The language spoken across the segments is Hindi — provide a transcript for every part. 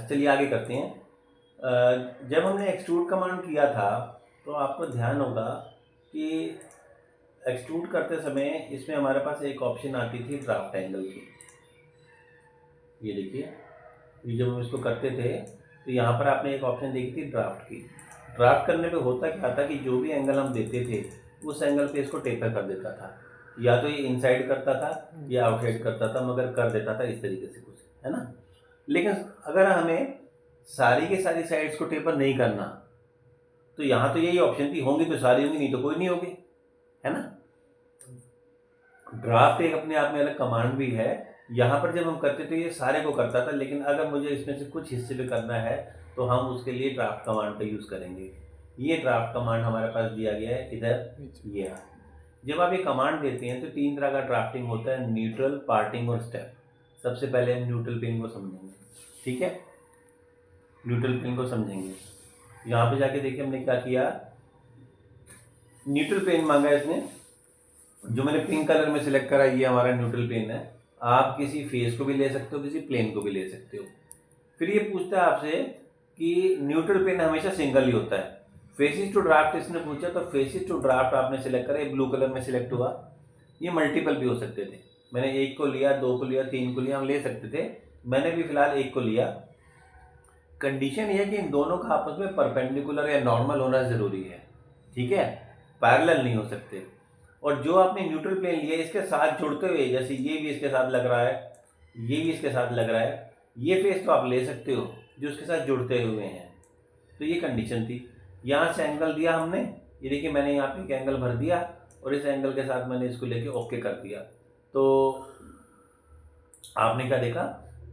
चलिए आगे करते हैं। जब हमने एक्सट्रूड कमांड किया था तो आपको ध्यान होगा कि एक्सट्रूड करते समय इसमें हमारे पास एक ऑप्शन आती थी ड्राफ्ट एंगल की। ये देखिए, ये जब हम इसको करते थे तो यहाँ पर आपने एक ऑप्शन देखी थी ड्राफ्ट की। ड्राफ्ट करने पे होता क्या था कि जो भी एंगल हम देते थे उस एंगल पे इसको टेपर कर देता था, या तो ये इनसाइड करता था या आउटसाइड करता था, मगर कर देता था इस तरीके से कुछ, है ना। लेकिन अगर हमें सारी के सारी साइड्स को टेपर नहीं करना तो यहाँ तो यही ऑप्शन थी, होंगी तो सारी होंगी, नहीं तो कोई नहीं होगी, है ना। ड्राफ्ट एक अपने आप में अलग कमांड भी है। यहाँ पर जब हम करते थे ये सारे को करता था, लेकिन अगर मुझे इसमें से कुछ हिस्से पे करना है तो हम उसके लिए ड्राफ्ट कमांड का यूज़ करेंगे। ये ड्राफ्ट कमांड हमारे पास दिया गया है इधर, ये। जब आप ये कमांड देते हैं तो 3 तरह का ड्राफ्टिंग होता है, न्यूट्रल, पार्टिंग और स्टेप। सबसे पहले हम न्यूट्रल पेन को समझेंगे, ठीक है। न्यूट्रल पेन को समझेंगे। यहाँ पे जाके देखिए हमने क्या किया, न्यूट्रल पेन मांगा इसने, जो मैंने पिंक कलर में सिलेक्ट करा, ये हमारा न्यूट्रल पेन है। आप किसी फेस को भी ले सकते हो, किसी प्लेन को भी ले सकते हो। फिर ये पूछता है आपसे कि न्यूट्रल पेन हमेशा सिंगल ही होता है। फेसिस टू ड्राफ्ट इसने पूछा, तो फेसिस टू ड्राफ्ट आपने सिलेक्ट करा, ये ब्लू कलर में सिलेक्ट हुआ। ये मल्टीपल भी हो सकते थे, मैंने 1 को लिया, 2 को लिया, 3 को लिया, हम ले सकते थे। मैंने भी फिलहाल 1 को लिया। कंडीशन ये है कि इन दोनों का आपस में परपेंडिकुलर या नॉर्मल होना ज़रूरी है, ठीक है, पैरेलल नहीं हो सकते। और जो आपने न्यूट्रल प्लेन लिया इसके साथ जुड़ते हुए, जैसे ये भी इसके साथ लग रहा है, ये भी इसके साथ लग रहा है, ये फेस तो आप ले सकते हो जो इसके साथ जुड़ते हुए हैं। तो ये कंडीशन थी। यहाँ से एंगल दिया हमने, ये देखिए मैंने यहाँ पे एक एंगल भर दिया और इस एंगल के साथ मैंने इसको लेके ओके कर दिया। तो आपने क्या देखा,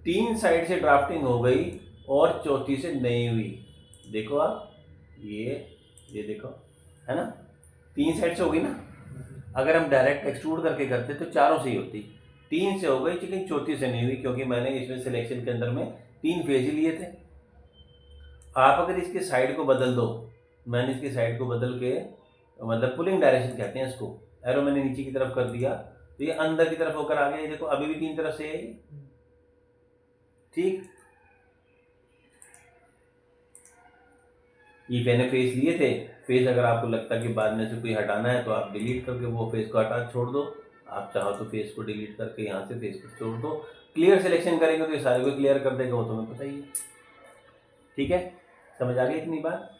3 साइड से ड्राफ्टिंग हो गई और चौथी से नहीं हुई। देखो आप, ये देखो, है ना, 3 साइड से हो गई ना। अगर हम डायरेक्ट एक्सट्रूड करके करते तो चारों से ही होती, 3 से हो गई, लेकिन चौथी से नहीं हुई, क्योंकि मैंने इसमें सिलेक्शन के अंदर में 3 फेज ही लिए थे। आप अगर इसके साइड को बदल दो, मैंने इसकी साइड को बदल के, मतलब पुलिंग डायरेक्शन कहते हैं इसको, एरो मैंने नीचे की तरफ कर दिया तो ये अंदर की तरफ होकर आ गया। ये देखो अभी भी 3 तरफ से है, ठीक। ये मैंने फेस लिए थे, फेस अगर आपको लगता कि बाद में से कोई हटाना है तो आप डिलीट करके वो फेस को हटा छोड़ दो। आप चाहो तो फेस को डिलीट करके यहाँ से फेस को छोड़ दो। क्लियर सिलेक्शन करेंगे तो ये सारे को क्लियर कर देगा, वो तुम्हें पता ही है, ठीक है। समझ आ गई इतनी बात।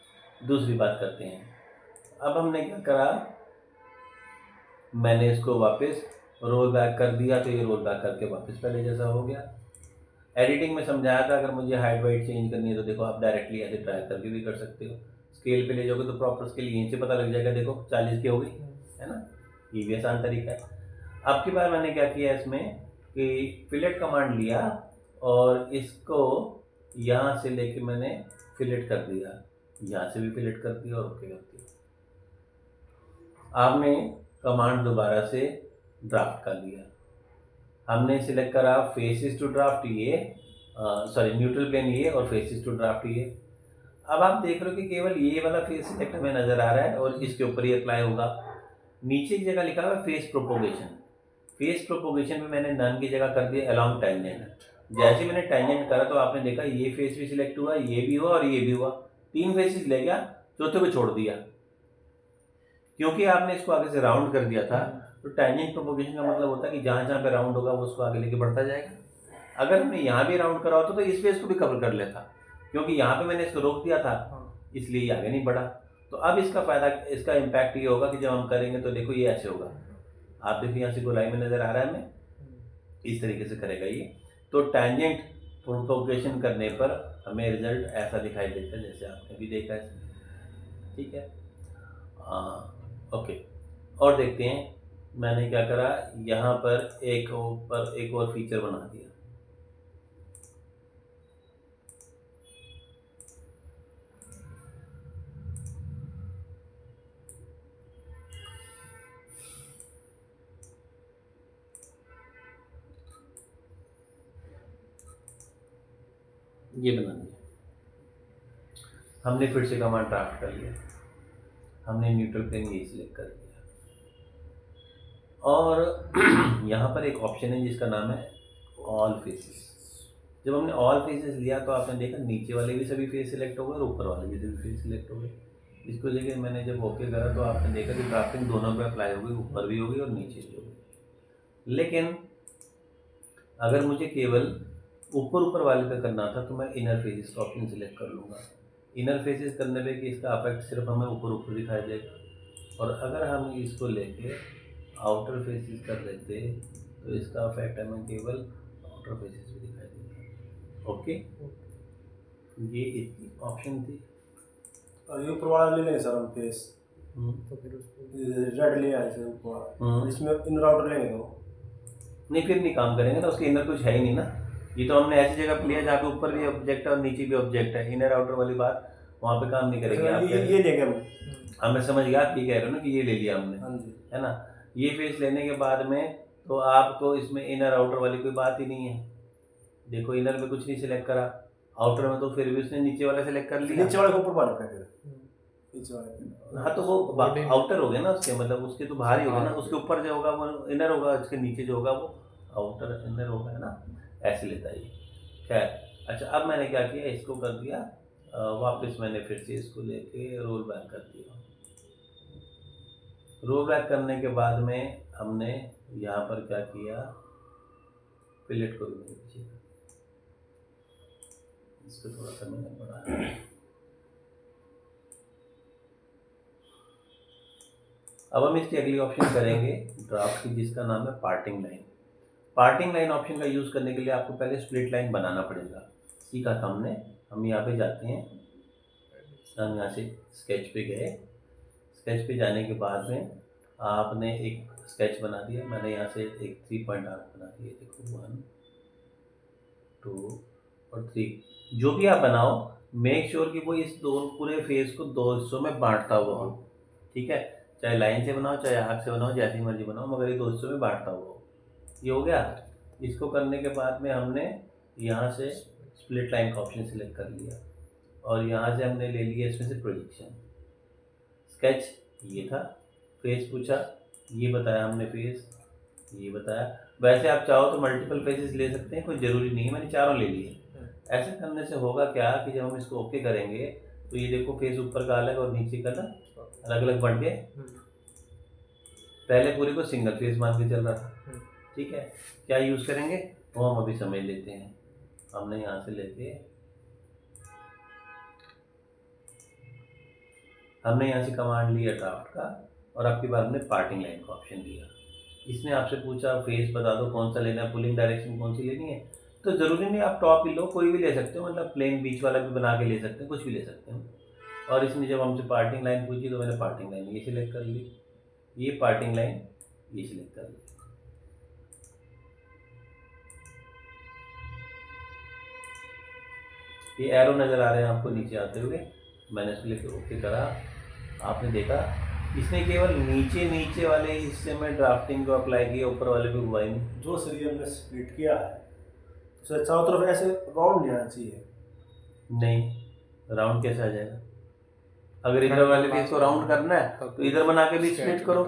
दूसरी बात करते हैं। अब हमने क्या करा, मैंने इसको वापस रोल बैक कर दिया, तो ये रोल बैक करके वापस पहले जैसा हो गया। एडिटिंग में समझाया था, अगर मुझे हाइट वाइट चेंज करनी है तो देखो आप डायरेक्टली ऐसे ट्राई करके भी कर सकते हो। स्केल पे ले जाओगे तो प्रॉपर स्केल यहीं से पता लग जाएगा, देखो 40 की हो गई, है ना। ये भी आसान तरीका है। अब की बार मैंने क्या किया इसमें कि फिलेट कमांड लिया और इसको यहाँ से लेके मैंने फिलेट कर दिया, यहाँ से भी फिलेट कर दिया और ओके कर दिया। आपने कमांड दोबारा से ड्राफ्ट कर लिया, हमने सिलेक्ट करा फेसिस टू ड्राफ्ट ये, सॉरी न्यूट्रल प्लेन ये और फेसिस टू ड्राफ्ट ये। अब आप देख रहे हो कि केवल ये वाला फेस सिलेक्ट हमें नज़र आ रहा है और इसके ऊपर ही अप्लाई होगा। नीचे की जगह लिखा हुआ है फेस प्रोपोगेशन। फेस प्रोपोगेशन में मैंने नन की जगह कर दिया अलॉन्ग टेंजेंट। जैसे मैंने टेंजेंट करा तो आपने देखा ये फेस भी सिलेक्ट हुआ, ये भी हुआ और ये भी हुआ, 3 फेसेस ले गया, चौथे को छोड़ दिया। क्योंकि आपने इसको आगे से राउंड कर दिया था, तो टेंजेंट प्रोपोगेशन का मतलब होता है कि जहाँ जहाँ पे राउंड होगा वो उसको आगे लेके बढ़ता जाएगा। अगर हमने यहाँ भी राउंड करा होता तो इस फेस को भी कवर कर लेता, क्योंकि यहाँ पे मैंने इसको रोक दिया था, इसलिए ये आगे नहीं बढ़ा। तो अब इसका फ़ायदा, इसका इम्पैक्ट ये होगा कि जब हम करेंगे तो देखो ये ऐसे होगा। आप देखिए यहाँ से गोलाई में नज़र आ रहा है हमें, इस तरीके से करेगा ये। तो टेंजेंट प्रोपोगेशन करने पर हमें रिजल्ट ऐसा दिखाई देता है जैसे आपने भी देखा है, ठीक है। ओके, और देखते हैं मैंने क्या करा, यहाँ पर एक और फीचर बना दिया। ये बना दिया हमने, फिर से कमांड ड्राफ्ट कर लिया, हमने न्यूट्रल प्लेन ये सिलेक्ट कर दिया और यहाँ पर एक ऑप्शन है जिसका नाम है ऑल फेसेस। जब हमने ऑल फेसेस लिया तो आपने देखा नीचे वाले भी सभी फेस सिलेक्ट हो गए और ऊपर वाले भी सभी फेस सिलेक्ट हो गए। इसको लेके मैंने जब ओके करा तो आपने देखा कि ड्राफ्टिंग दोनों पे अप्लाई हो गई, ऊपर भी हो गई और नीचे भी हो गई। लेकिन अगर मुझे केवल ऊपर ऊपर वाले पे करना था तो मैं इनर फेसेस का ऑप्शन सिलेक्ट कर लूँगा। इनर फेसेस करने पे कि इसका इफेक्ट सिर्फ हमें ऊपर ऊपर दिखाई देगा, और अगर हम इसको लेके आउटर फेसेस कर लेते तो इसका इफेक्ट हमें केवल आउटर फेसेस पे दिखाई देगा। ओके, ये इसकी ऑप्शन थी। और ये ऊपर वाला ले लेंगे सर हम फेस, तो फिर उसको रेड ले आए सर ऊपर वाला, इसमें इनर आउटर लेंगे तो नहीं, फिर नहीं काम करेंगे ना, उसके इनर कुछ है ही नहीं ना। ये तो हमने ऐसी जगह पे लिया जहाँ पे ऊपर भी ऑब्जेक्ट है और नीचे भी ऑब्जेक्ट है, इनर आउटर वाली बात वहाँ पे काम नहीं करेगी। आप ये लेंगे हम। हाँ, मैं समझ गया आप ये कह रहे हो ना कि ये ले लिया हमने, हाँ जी, है ना। ये फेस लेने के बाद में तो आपको इसमें इनर आउटर वाली कोई बात ही नहीं है। देखो इनर में कुछ नहीं सिलेक्ट करा, आउटर में तो फिर भी उसने नीचे वाला सिलेक्ट कर लिया। नीचे वाले को ऊपर वाला पे फिर नीचे वाले। हाँ, तो वो आउटर हो गया ना उसके, मतलब उसके तो बाहर ही होगा ना, उसके ऊपर जो होगा वो इनर होगा, उसके नीचे जो होगा वो आउटर इनर होगा, है ना। ऐसे लेता है ये। खैर, अच्छा, अब मैंने क्या किया, इसको कर दिया वापस, मैंने फिर से इसको लेके रोल बैक कर दिया। रोल बैक करने के बाद में हमने यहाँ पर क्या किया, फिलेट को भी मैंने पीछे कर दिया। इसको थोड़ा सा मैंने बढ़ाया। अब हम इसकी अगली ऑप्शन करेंगे ड्राफ्ट की, जिसका नाम है parting line. Parting line option का यूज़ करने के लिए आपको पहले स्प्लिट लाइन बनाना पड़ेगा। सीखा था हमने। हम यहाँ पे जाते हैं, हम यहाँ से स्केच पे गए। स्केच पे जाने के बाद में आपने एक स्केच बना दिया। मैंने यहाँ से एक 3 पॉइंट आर्क बना दिए। देखो 1 2 और 3। जो भी आप बनाओ, मेक श्योर कि वो इस दो पूरे फेस को 2 हिस्सों में बांटता हुआ हो। ठीक है, चाहे लाइन से बनाओ चाहे आर्क से बनाओ, जैसी मर्जी बनाओ, मगर ये 2 हिस्सों में बांटता हुआ हो। ये हो गया। इसको करने के बाद में हमने यहाँ से स्प्लिट लाइन का ऑप्शन सिलेक्ट कर लिया और यहाँ से हमने ले लिया इसमें से प्रोजेक्शन। स्केच ये था, फेस पूछा, ये बताया हमने फेस, ये बताया। वैसे आप चाहो तो मल्टीपल फेसेस ले सकते हैं, कोई ज़रूरी नहीं है, मैंने चारों ले लिए। ऐसे करने से होगा क्या कि जब हम इसको ओके करेंगे तो ये देखो फेस ऊपर का अलग और नीचे का अलग अलग बन गए। पहले पूरे को सिंगल फेस मान के चल रहा था। ठीक है, क्या यूज़ करेंगे वो हम अभी समझ लेते हैं। हमने यहाँ से लेके हमने यहाँ से कमांड लिया ड्राफ्ट का और आपकी बार हमने पार्टिंग लाइन का ऑप्शन दिया। इसने आपसे पूछा फेस बता दो कौन सा लेना है, पुलिंग डायरेक्शन कौन सी लेनी है। तो ज़रूरी नहीं आप टॉप ही लो, कोई भी ले सकते हो, मतलब प्लेन बीच वाला भी बना के ले सकते हैं, कुछ भी ले सकते हैं। और इसने जब हमसे पार्टिंग लाइन पूछी तो मैंने पार्टिंग लाइन ये सिलेक्ट कर ली, ये पार्टिंग लाइन ये सिलेक्ट कर ली। ये एरो नज़र आ रहे हैं आपको नीचे आते हुए, मैंने इसको लेकर ओके करा। आपने देखा इसने केवल नीचे नीचे वाले हिस्से में ड्राफ्टिंग को अप्लाई किया, ऊपर वाले पे हुआ ही नहीं। जो सर ये हमने स्प्लिट किया है तो चारों तरफ ऐसे राउंड नहीं आना चाहिए। नहीं, राउंड कैसे आ जाएगा? अगर इधर वाले फेस को राउंड करना है तो इधर बना के भी स्प्लिट करो।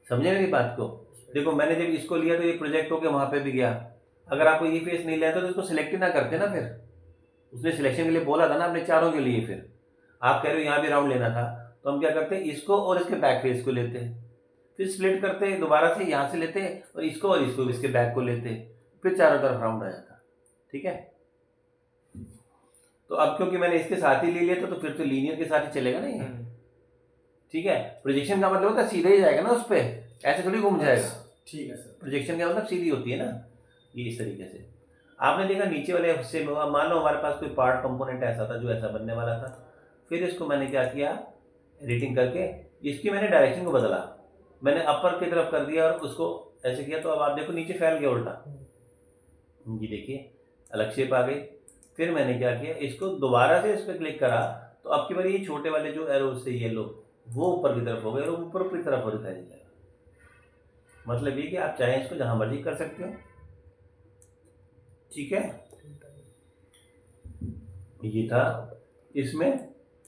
समझे मेरी बात को? देखो मैंने जब इसको लिया तो ये प्रोजेक्ट होके वहाँ पे भी गया। अगर आपको ये फेस नहीं लिया तो इसको सिलेक्ट ही ना करते ना, फिर उसने सिलेक्शन के लिए बोला था ना अपने चारों के लिए। फिर आप कह रहे हो यहाँ भी राउंड लेना था तो हम क्या करते हैं, इसको और इसके बैक फेस को लेते हैं, फिर स्प्लिट करते हैं दोबारा से, यहाँ से लेते हैं और इसको इसके बैक को लेते हैं, फिर चारों तरफ राउंड आ जाता। ठीक है, तो अब क्योंकि मैंने इसके साथ ही ले लिया तो फिर तो लीनियर के साथ ही चलेगा ना ये। ठीक है, प्रोजेक्शन का मतलब होता है सीधा ही जाएगा ना उस पर, ऐसे थोड़ी घूम जाएगा। ठीक है सर, प्रोजेक्शन का मतलब सीधी होती है ना, ये इस तरीके से। आपने देखा नीचे वाले हिस्से में मान लो हमारे पास कोई पार्ट कंपोनेंट ऐसा था जो ऐसा बनने वाला था, फिर इसको मैंने क्या किया, एडिटिंग करके इसकी मैंने डायरेक्शन को बदला, मैंने अपर की तरफ कर दिया और उसको ऐसे किया, तो अब आप देखो नीचे फैल गया उल्टा। ये देखिए अलग शेप आ गई। फिर मैंने क्या किया, इसको दोबारा से इस पर क्लिक करा तो अब की बार ये छोटे वाले जो एरो से ये लो वो ऊपर की तरफ हो गए और ऊपर की तरफ हो दिखाई देगा। मतलब ये कि आप चाहें इसको जहाँ मर्जी कर सकते हो। ठीक है, ये था इसमें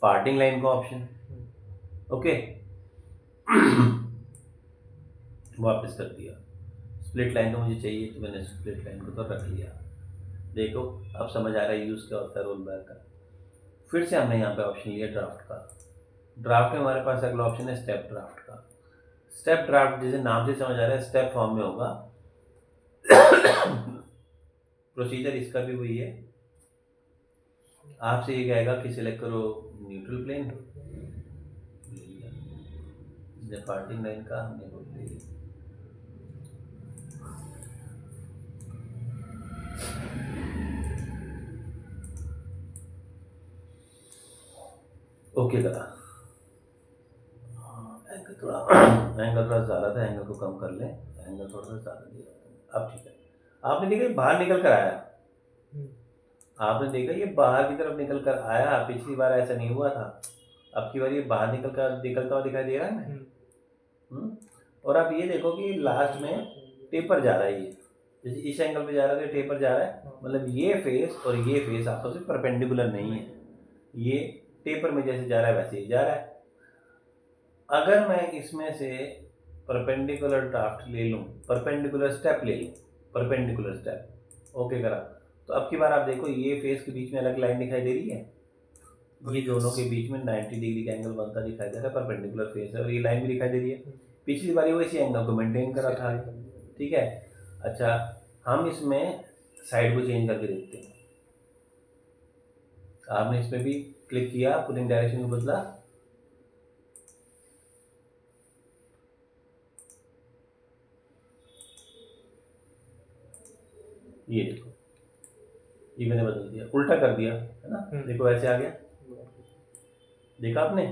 पार्टिंग लाइन का ऑप्शन। ओके, वापस कर दिया। स्प्लिट लाइन तो मुझे चाहिए तो मैंने स्प्लिट लाइन को तो रख लिया। देखो अब समझ आ रहा है यूज़ क्या होता है रोल बैक का। फिर से हमने यहाँ पे ऑप्शन लिया ड्राफ्ट का। ड्राफ्ट में हमारे पास अगला ऑप्शन है स्टेप ड्राफ्ट का। स्टेप ड्राफ्ट जैसे नाम से समझ आ रहा है स्टेप फॉर्म में होगा। प्रोसीजर इसका भी वही है, आपसे ये कहेगा कि सिलेक्ट करो न्यूट्रल प्लेन, ले लिया। पार्टिंग लाइन का हमने वो ले लिया। ओके करा। एंगल थोड़ा एंगल थोड़ा ज़्यादा था, एंगल को कम कर लें। एंगल थोड़ा सा ज़्यादा दिया, अब ठीक है। आपने देखा बाहर निकल कर आया, आपने देखा ये बाहर की तरफ निकल कर आया। पिछली बार ऐसा नहीं हुआ था, अब की बार ये बाहर निकलता हुआ दिखाई दे रहा है ना। और आप ये देखो कि लास्ट में टेपर जा रहा है, ये जैसे इस एंगल पे जा रहा है तो टेपर जा रहा है, मतलब ये फेस और ये फेस आपस में परपेंडिकुलर नहीं है, ये टेपर में जैसे जा रहा है वैसे ही जा रहा है। अगर मैं इसमें से परपेंडिकुलर ड्राफ्ट ले लूँ, परपेंडिकुलर स्टेप ले लूँ, परपेंडिकुलर स्टेप ओके करा, तो अब की बार आप देखो ये फेस के बीच में अलग लाइन दिखाई दे रही है, ये दोनों के बीच में 90 डिग्री का एंगल बनता दिखाई दे रहा है, परपेंडिकुलर फेस है और ये लाइन भी दिखाई दे रही है। पिछली बार वो इसी एंगल को मेंटेन करा था, ठीक है। अच्छा हम इसमें साइड को चेंज करके देखते हैं। आपने इसमें भी क्लिक किया, पुलिंग डायरेक्शन को बदला, ये देखो ये मैंने बदल दिया, उल्टा कर दिया है ना, देखो ऐसे आ गया, देखा आपने।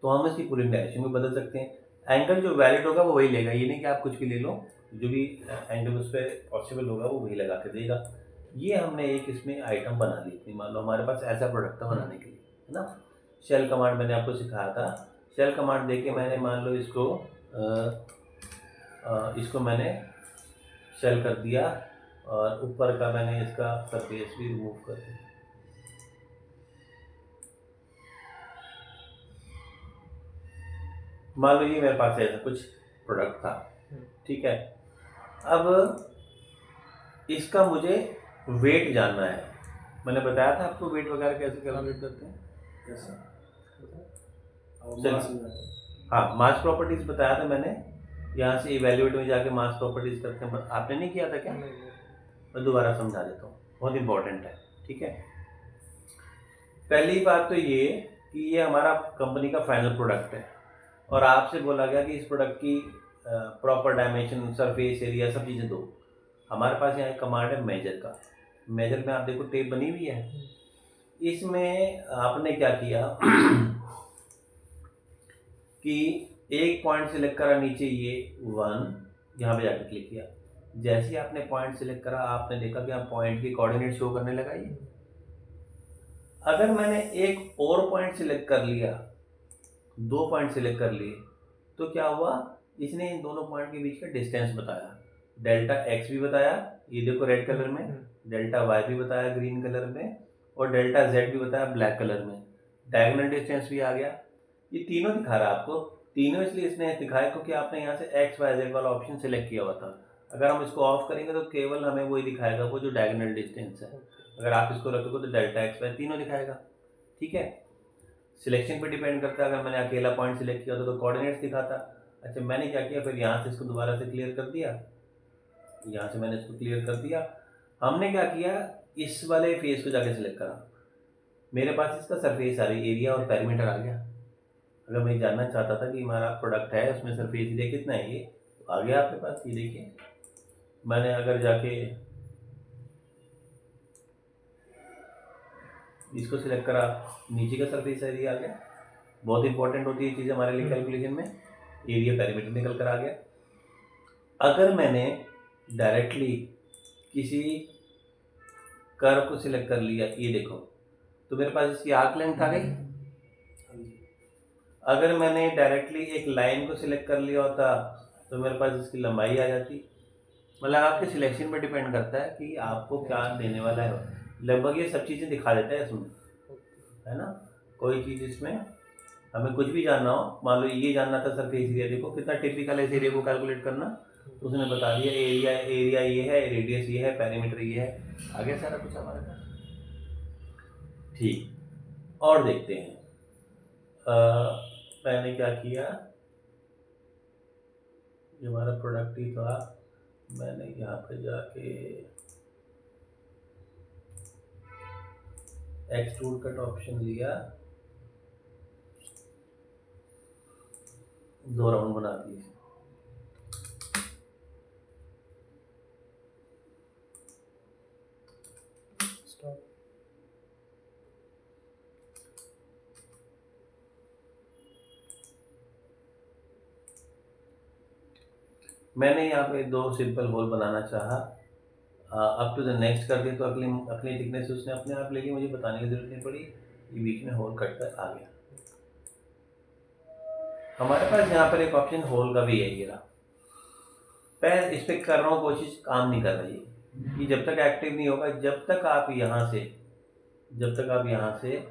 तो हम इसकी पुलिंग डायरेक्शन भी बदल सकते हैं। एंगल जो वैलिड होगा वो वही लेगा, ये नहीं कि आप कुछ भी ले लो, जो भी एंगल उस पर पॉसिबल होगा वो वही लगा के देगा। ये हमने एक इसमें आइटम बना ली थी, मान लो हमारे पास ऐसा प्रोडक्ट था बनाने के लिए, है ना। शेल कमांड मैंने आपको सिखाया था, शेल कमांड देके मैंने मान लो इसको मैंने शेल कर दिया और ऊपर का मैंने इसका सरफेस भी रिमूव कर दिया। मान लो ये मेरे पास ऐसा कुछ प्रोडक्ट था, ठीक है। अब इसका मुझे वेट जानना है, मैंने बताया था आपको वेट वगैरह कैसे कैलकुलेट करते हैं। हाँ मास प्रॉपर्टीज बताया था मैंने, यहाँ से इवैल्यूएट में जाके मास प्रॉपर्टीज करते हैं, आपने नहीं किया था क्या? मैं दोबारा समझा देता हूँ, बहुत इंपॉर्टेंट है, ठीक है। पहली बात तो ये कि ये हमारा कंपनी का फाइनल प्रोडक्ट है और आपसे बोला गया कि इस प्रोडक्ट की प्रॉपर डायमेंशन, सरफेस एरिया, सब चीज़ें दो। हमारे पास यहाँ एक कमांड है मेजर का, मेजर में आप देखो टेप बनी हुई है, इसमें आपने क्या किया कि एक पॉइंट सिलेक्ट करा नीचे, ये 1 यहाँ पे जाकर क्लिक किया। जैसे ही आपने पॉइंट सिलेक्ट करा आपने देखा कि आप पॉइंट की कोऑर्डिनेट शो करने लगा ये। अगर मैंने एक और पॉइंट सिलेक्ट कर लिया, 2 पॉइंट सिलेक्ट कर लिए, तो क्या हुआ, इसने इन दोनों पॉइंट के बीच का डिस्टेंस बताया, डेल्टा एक्स भी बताया, ये देखो रेड कलर में, डेल्टा वाई भी बताया ग्रीन कलर में, और डेल्टा जेड भी बताया ब्लैक कलर में, डायगोनल डिस्टेंस भी आ गया। ये तीनों दिखा रहा है आपको, तीनों इसलिए इसने दिखाया क्योंकि आपने यहाँ से एक्स वाई जेड वाला ऑप्शन सिलेक्ट किया हुआ था। अगर हम इसको ऑफ करेंगे तो केवल हमें वही दिखाएगा, वो जो डायगोनल डिस्टेंस है। अगर आप इसको रखोगे तो डेल्टा एक्स वाई तीनों दिखाएगा, ठीक है। सिलेक्शन पे डिपेंड करता है, अगर मैंने अकेला पॉइंट सिलेक्ट किया तो कोऑर्डिनेट्स दिखाता। अच्छा मैंने क्या किया, फिर यहाँ से इसको दोबारा से क्लियर कर दिया, यहाँ से मैंने इसको क्लियर कर दिया। हमने क्या किया, इस वाले फेस को जाके सिलेक्ट करा, मेरे पास इसका सरफेस आ रही, एरिया और पैरामीटर आ गया। अगर मैं जानना चाहता था कि हमारा प्रोडक्ट है उसमें सरफेस एरिया कितना है, ये तो आ गया आपके पास, ये देखिए। मैंने अगर जाके इसको सिलेक्ट करा, नीचे का सरफेस एरिया आ गया। बहुत इंपॉर्टेंट होती है चीज़ हमारे लिए कैलकुलेशन में, एरिया पैरामीटर निकल कर आ गया। अगर मैंने डायरेक्टली किसी कर्व को सिलेक्ट कर लिया, ये देखो, तो मेरे पास इसकी आर्क लेंथ आ गई। अगर मैंने डायरेक्टली एक लाइन को सिलेक्ट कर लिया होता तो मेरे पास इसकी लंबाई आ जाती। मतलब आपके सिलेक्शन पर डिपेंड करता है कि आपको क्या देने वाला है। लगभग ये सब चीज़ें दिखा देता है इसमें, है ना। कोई चीज़ इसमें हमें कुछ भी जानना हो, मान लो ये जानना था सरफेस एरिया, देखो कितना टिपिकल है इस एरिया को कैलकुलेट करना। तो उसने बता दिया एरिया ये है, रेडियस ये है, पेरीमीटर ये है, आ गया सारा कुछ हमारे पास। ठीक, और देखते हैं। मैंने क्या किया, जो हमारा प्रोडक्ट ही था, मैंने यहाँ पे जाके एक्सट्रूड कट ऑप्शन लिया, 2 राउंड बना दिए। Stop. मैंने यहाँ पे 2 सिंपल होल बनाना चाहा, अप टू द नेक्स्ट कर दिया तो अपनी थिकनेस उसने अपने आप ले ली, मुझे बताने की जरूरत नहीं पड़ी, ये बीच में होल कट कर आ गया। हमारे पास यहाँ पर एक ऑप्शन होल का भी है, ये रहा। मैं इस पर कर रहा हूँ कोशिश, काम नहीं कर रही है ये, जब तक एक्टिव नहीं होगा, जब तक आप यहाँ से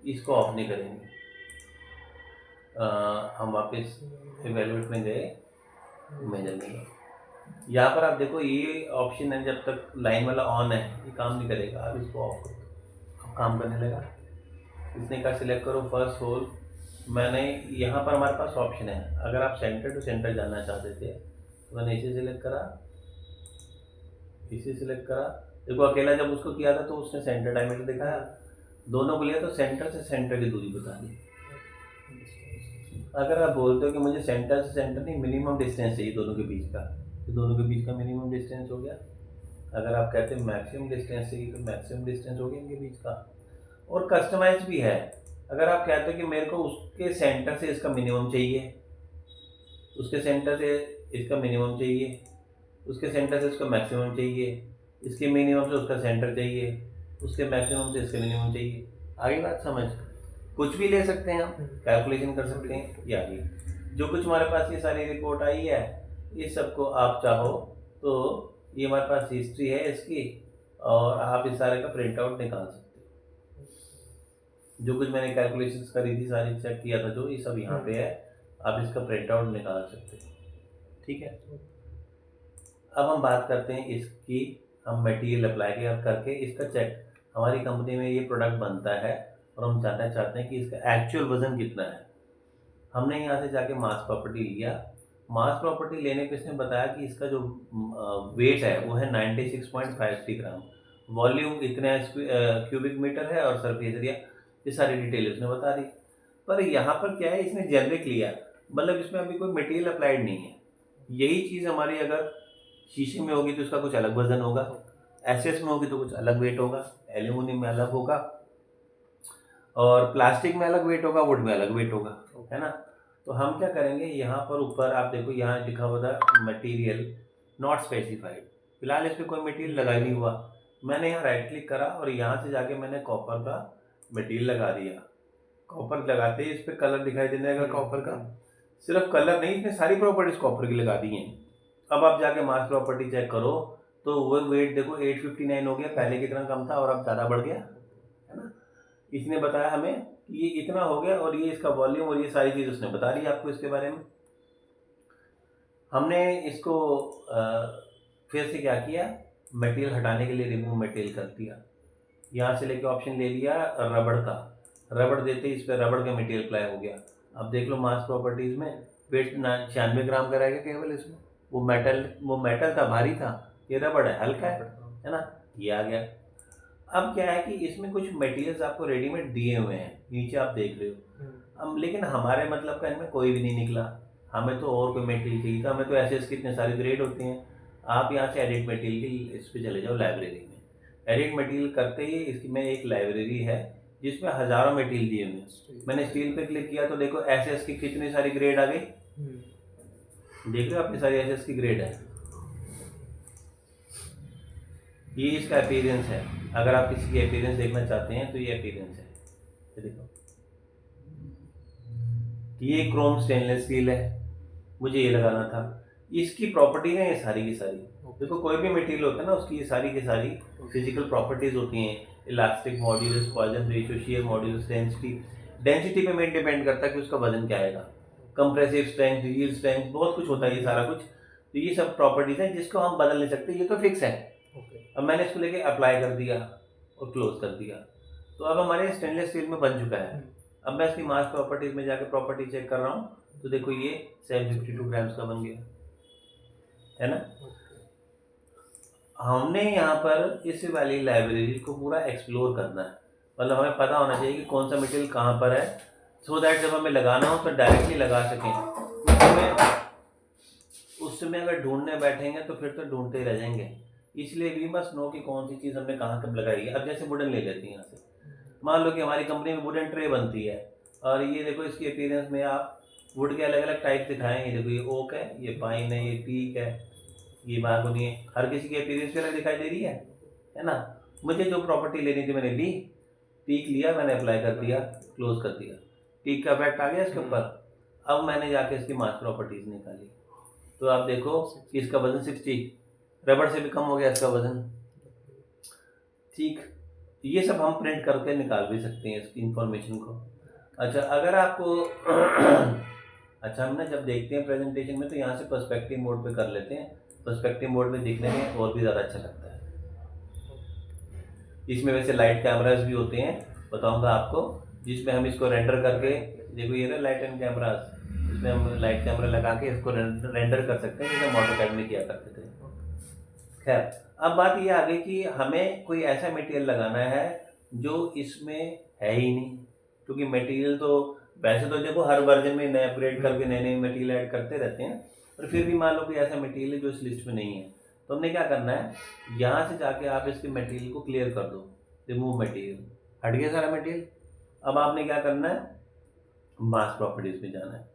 इसको ऑफ नहीं करेंगे। हम वापस इवेलुएट में गए, मेजर में यहाँ पर आप देखो ये ऑप्शन है, जब तक लाइन वाला ऑन है ये काम नहीं करेगा। आप इसको ऑफ करो, अब काम करने लगा। इसने कहा सिलेक्ट करो फर्स्ट होल। मैंने यहाँ पर हमारे पास ऑप्शन है, अगर आप सेंटर टू सेंटर जाना चाहते थे तो मैंने इसे सिलेक्ट करा, इसे सिलेक्ट करा। देखो अकेला जब उसको किया था तो उसने सेंटर डायमीटर दिखाया, दोनों को लिया तो सेंटर से सेंटर की दूरी बता दी। अगर आप बोलते हो कि मुझे सेंटर से सेंटर नहीं, मिनिमम डिस्टेंस चाहिए दोनों के बीच का, तो दोनों के बीच का मिनिमम डिस्टेंस हो गया। अगर आप कहते हैं मैक्सिमम डिस्टेंस चाहिए तो मैक्सिमम डिस्टेंस हो गया इनके बीच का। और कस्टमाइज भी है, अगर आप कहते हो कि मेरे को उसके सेंटर से इसका मिनिमम चाहिए, उसके सेंटर से इसका मिनिमम चाहिए, उसके सेंटर से इसका मैक्सिमम चाहिए, इसके मिनिमम से उसका सेंटर चाहिए, उसके मैक्सिमम से इसका मिनिमम चाहिए, आगे बात समझ। कुछ भी ले सकते हैं, हम कैलकुलेशन कर सकते हैं। या ये जो कुछ हमारे पास ये सारी रिपोर्ट आई है, इस सबको आप चाहो तो ये हमारे पास हिस्ट्री है इसकी, और आप इस सारे का प्रिंट आउट निकाल सकते हो। जो कुछ मैंने कैलकुलेशंस करी थी सारी चेक किया था, जो ये सब यहाँ पे है, आप इसका प्रिंट आउट निकाल सकते हो। ठीक है, अब हम बात करते हैं इसकी। हम मटेरियल अप्लाई करके इसका चेक, हमारी कंपनी में ये प्रोडक्ट बनता है और हम जानना चाहते हैं कि इसका एक्चुअल वज़न कितना है। हमने यहाँ से जाके मास प्रॉपर्टी लिया। मास प्रॉपर्टी लेने पे इसने बताया कि इसका जो वेट है वो है 96.53 ग्राम, वॉल्यूम इतने क्यूबिक मीटर है और सरफेस एरिया, ये सारी डिटेल उसने बता दी। पर यहाँ पर क्या है, इसने जेनरिक लिया, मतलब इसमें अभी कोई मटेरियल अप्लाइड नहीं है। यही चीज़ हमारी अगर शीशे में होगी तो इसका कुछ अलग वजन होगा, एसएस में होगी तो कुछ अलग वेट होगा, एल्यूमिनियम में अलग होगा, और प्लास्टिक में अलग वेट होगा, वुड में अलग वेट होगा, है ना। तो हम क्या करेंगे, यहाँ पर ऊपर आप देखो, यहाँ लिखा हुआ था मटेरियल नॉट स्पेसिफाइड। फिलहाल इस पर कोई मटेरियल लगा नहीं हुआ। मैंने यहाँ राइट क्लिक करा और यहाँ से जाके मैंने कॉपर का मटेरियल लगा दिया। कॉपर लगाते ही इस पर कलर दिखाई देने लगा कॉपर का। सिर्फ कलर नहीं, इसने सारी प्रॉपर्टीज कॉपर की लगा दी हैं। अब आप जाके मास प्रॉपर्टी चेक करो तो वो वेट देखो 859 हो गया, पहले कितना कम था और अब ज़्यादा बढ़ गया, है ना। इसने बताया हमें कि ये इतना हो गया, और ये इसका वॉल्यूम और ये सारी चीज़ उसने बता दी आपको इसके बारे में। हमने इसको फिर से क्या किया, मटेरियल हटाने के लिए रिमूव मटेरियल कर दिया। यहाँ से लेके ऑप्शन ले लिया रबड़ का, रबड़ देते ही इस पर रबड़ का मटेरियल अप्लाई हो गया। अब देख लो मास प्रॉपर्टीज़ में वेट 96 ग्राम का रहेगा केवल इसमें। वो मेटल था, भारी था, ये रबड़ है, हल्का है ना, ये आ गया। अब क्या है कि इसमें कुछ मटेरियल्स आपको रेडीमेड दिए हुए हैं, नीचे आप देख रहे हो। अब लेकिन हमारे मतलब का इनमें कोई भी नहीं निकला, हमें तो और कोई मटेरियल चाहिए था। हमें तो ऐसे कितने सारे ग्रेड होते हैं। आप यहाँ से एडिट मटेरियल की इस पर चले जाओ, लाइब्रेरी में एडिट मटेरियल करते ही इसकी में एक लाइब्रेरी है जिसमें हज़ारों मटेरियल दिए हुए हैं। मैंने स्टील पे क्लिक किया तो देखो एसएस की कितनी सारी ग्रेड आ गई, देख रहे हो अपनी सारी एसएस की ग्रेड है। ये इसका अपीयरेंस है, अगर आप किसी की अपीयरेंस देखना चाहते हैं तो ये अपीयरेंस है, ये देखो। ये क्रोम स्टेनलेस स्टील है, मुझे ये लगाना था। इसकी प्रॉपर्टी है ये सारी की सारी। देखो कोई भी मटेरियल होता है ना, उसकी ये सारी की सारी फिजिकल प्रॉपर्टीज होती हैं। Elastic modulus, Poisson ratio, shear modulus, density पे मेन डिपेंड करता है कि उसका वजन क्या आएगा, कंप्रेसिव स्ट्रेंथ, यील्ड स्ट्रेंथ, बहुत कुछ होता है ये सारा कुछ। तो ये सब प्रॉपर्टीज हैं जिसको हम बदल नहीं सकते, ये तो फिक्स है। ओके। अब मैंने इसको लेके अप्लाई कर दिया और क्लोज कर दिया, तो अब हमारे स्टेनलेस स्टील में बन चुका है। अब मैं इसकी मास प्रॉपर्टीज में जाके प्रॉपर्टी चेक कर रहा हूँ, तो देखो ये 752 ग्राम्स का बन गया, है ना। हमने यहाँ पर इस वाली लाइब्रेरी को पूरा एक्सप्लोर करना है, मतलब हमें पता होना चाहिए कि कौन सा मटेरियल कहाँ पर है, सो दैट जब हमें लगाना हो तो डायरेक्टली लगा सकें। उस समय अगर ढूंढने बैठेंगे तो फिर तो ढूंढते ही रह जाएंगे। इसलिए वी मस्ट नो कि कौन सी चीज़ हमने कहाँ कब लगाई है। अब जैसे वुडन ले लेते हैं यहाँ से, मान लो कि हमारी कंपनी में वुडन ट्रे बनती है, और ये देखो इसकी अपीयरेंस में आप वुड के अलग अलग टाइप दिखाएं। ये देखो ये ओक है, ये पाइन है, ये टीक है, ये mahogany है। हर किसी की अपीयरेंस अलग दिखाई दे रही है ना। मुझे जो प्रॉपर्टी लेनी थी मैंने ली, टीक लिया, मैंने अप्लाई कर दिया, क्लोज कर दिया, टीक का इफेक्ट आ गया इसके ऊपर। अब मैंने जाके इसकी मास प्रॉपर्टीज निकाली, तो आप देखो कि इसका वजन 60, रबड़ से भी कम हो गया इसका वजन। ठीक, ये सब हम प्रिंट करके निकाल भी सकते हैं इसकी इंफॉर्मेशन को। अच्छा, अगर आपको अच्छा, हम ना जब देखते हैं प्रेजेंटेशन में तो यहाँ से पर्सपेक्टिव मोड पे कर लेते हैं। पर्सपेक्टिव मोड में दिखने में और भी ज़्यादा अच्छा लगता है। इसमें वैसे लाइट कैमरास भी होते हैं, बताऊंगा आपको, जिसमें हम इसको रेंडर करके, देखो ये ना लाइट एंड कैमरास, इसमें हम लाइट कैमरा लगा के इसको रेंडर कर सकते हैं, जैसे हम ऑटोकैड में किया करते थे। खैर, अब बात ये आ गई कि हमें कोई ऐसा मटेरियल लगाना है जो इसमें है ही नहीं, क्योंकि मटेरियल तो वैसे तो देखो हर वर्जन में नए अपग्रेड करके नए नए मटेरियल ऐड करते रहते हैं, पर फिर भी मान लो कोई ऐसा मटेरियल है जो इस लिस्ट में नहीं है, तो हमने क्या करना है, यहाँ से जाके आप इसके मटेरियल को क्लियर कर दो, रिमूव मटेरियल, हट गया सारा मटेरियल। अब आपने क्या करना है, मास प्रॉपर्टीज में जाना है,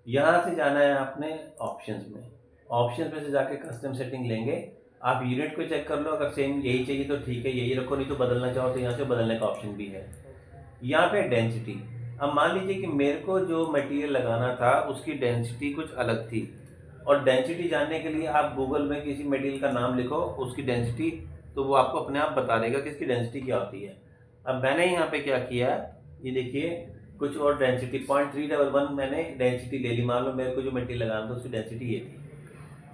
यहाँ से जाना है आपने ऑप्शंस में, ऑप्शंस में से जाके कस्टम सेटिंग लेंगे। आप यूनिट को चेक कर लो, अगर सेम यही चाहिए तो ठीक है, यही रखो, नहीं तो बदलना चाहो तो यहाँ से बदलने का ऑप्शन भी है। यहाँ पे डेंसिटी, अब मान लीजिए कि मेरे को जो मटेरियल लगाना था उसकी डेंसिटी कुछ अलग थी, और डेंसिटी जानने के लिए आप गूगल में किसी मटेरियल का नाम लिखो, उसकी डेंसिटी, तो वो आपको अपने आप बता देगा कि इसकी डेंसिटी क्या होती है। अब मैंने यहाँ पे क्या किया, ये देखिए कुछ और डेंसिटी 0.311 मैंने डेंसिटी ले ली। मान लो मेरे को जो मटेरियल लगाना था उसकी डेंसिटी ये थी,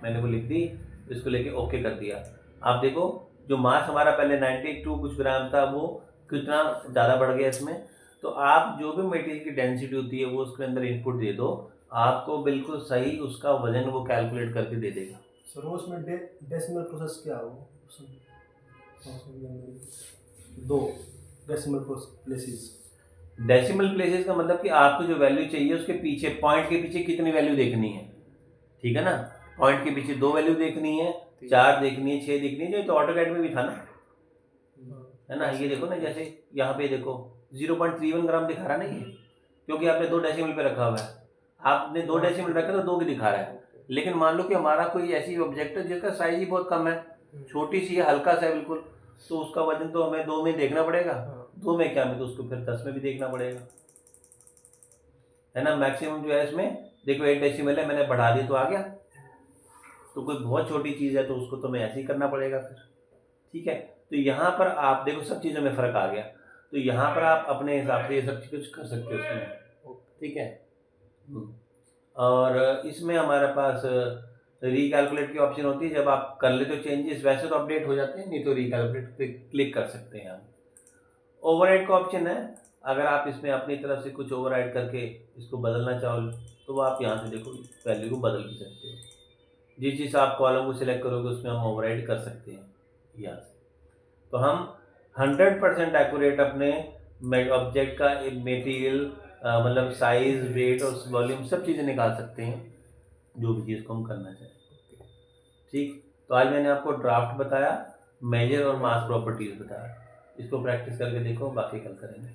मैंने वो लिख दी, इसको लेके ओके कर दिया। आप देखो जो मास हमारा पहले 92 कुछ ग्राम था वो कितना ज़्यादा बढ़ गया इसमें। तो आप जो भी मटेरियल की डेंसिटी होती है वो उसके अंदर इनपुट दे दो, आपको बिल्कुल सही उसका वजन वो कैलकुलेट करके दे देगा। सर वो उसमें डेसिमल प्रोसेस क्या हो, दो डेसिमल प्लेसेस। डेसिमल प्लेसेस का मतलब कि आपको जो वैल्यू चाहिए उसके पीछे, पॉइंट के पीछे कितनी वैल्यू देखनी है, ठीक है ना। पॉइंट के पीछे 2 वैल्यू देखनी है, 4 देखनी है, 6 देखनी है, जो तो ऑटोकैड में भी था ना, है ना। ये देखो ना, जैसे यहाँ पे देखो 0.31 ग्राम दिखा रहा है ना ये, क्योंकि आपने 2 डेसिमल पे रखा हुआ है। आपने 2 डेसिमल रखा तो 2 की दिखा रहा है। लेकिन मान लो कि हमारा कोई ऐसी ऑब्जेक्ट है जिसका साइज ही बहुत कम है, छोटी सी है, हल्का सा है बिल्कुल, तो उसका वजन तो हमें 2 में देखना पड़ेगा, 2 में क्या, में तो उसको फिर 10 में भी देखना पड़ेगा, है ना। मैक्सिमम जो है इसमें देखो 8 डेसिमल है, मैंने बढ़ा दी तो आ गया। तो कोई बहुत छोटी चीज़ है तो उसको तो मैं ऐसे ही करना पड़ेगा फिर, ठीक है। तो यहाँ पर आप देखो सब चीज़ों में फ़र्क आ गया, तो यहाँ पर आप अपने हिसाब से ये सब कुछ कर सकते हो उसमें, ठीक है। और इसमें हमारे पास रिकैलकुलेट की ऑप्शन होती है, जब आप कर लेते हो चेंजेस, वैसे तो अपडेट हो जाते हैं, नहीं तो रिकैलकुलेट पे क्लिक कर सकते हैं हम। ओवरराइड का ऑप्शन है, अगर आप इसमें अपनी तरफ से कुछ ओवरराइड करके इसको बदलना चाहो तो आप यहाँ से देखो वैल्यू को बदल भी सकते हो। जिस चीज़ आप कॉलम को सिलेक्ट करोगे उसमें हम ओवरराइड कर सकते हैं यहाँ से। तो हम 100% एक्यूरेट अपने ऑब्जेक्ट का मटेरियल, मतलब साइज, वेट और वॉल्यूम सब चीज़ें निकाल सकते हैं, जो भी चीज़ को हम करना चाहें, ठीक। तो आज मैंने आपको ड्राफ्ट बताया, मेजर और मास प्रॉपर्टीज बताया, इसको प्रैक्टिस करके देखो, बाकी कल करेंगे।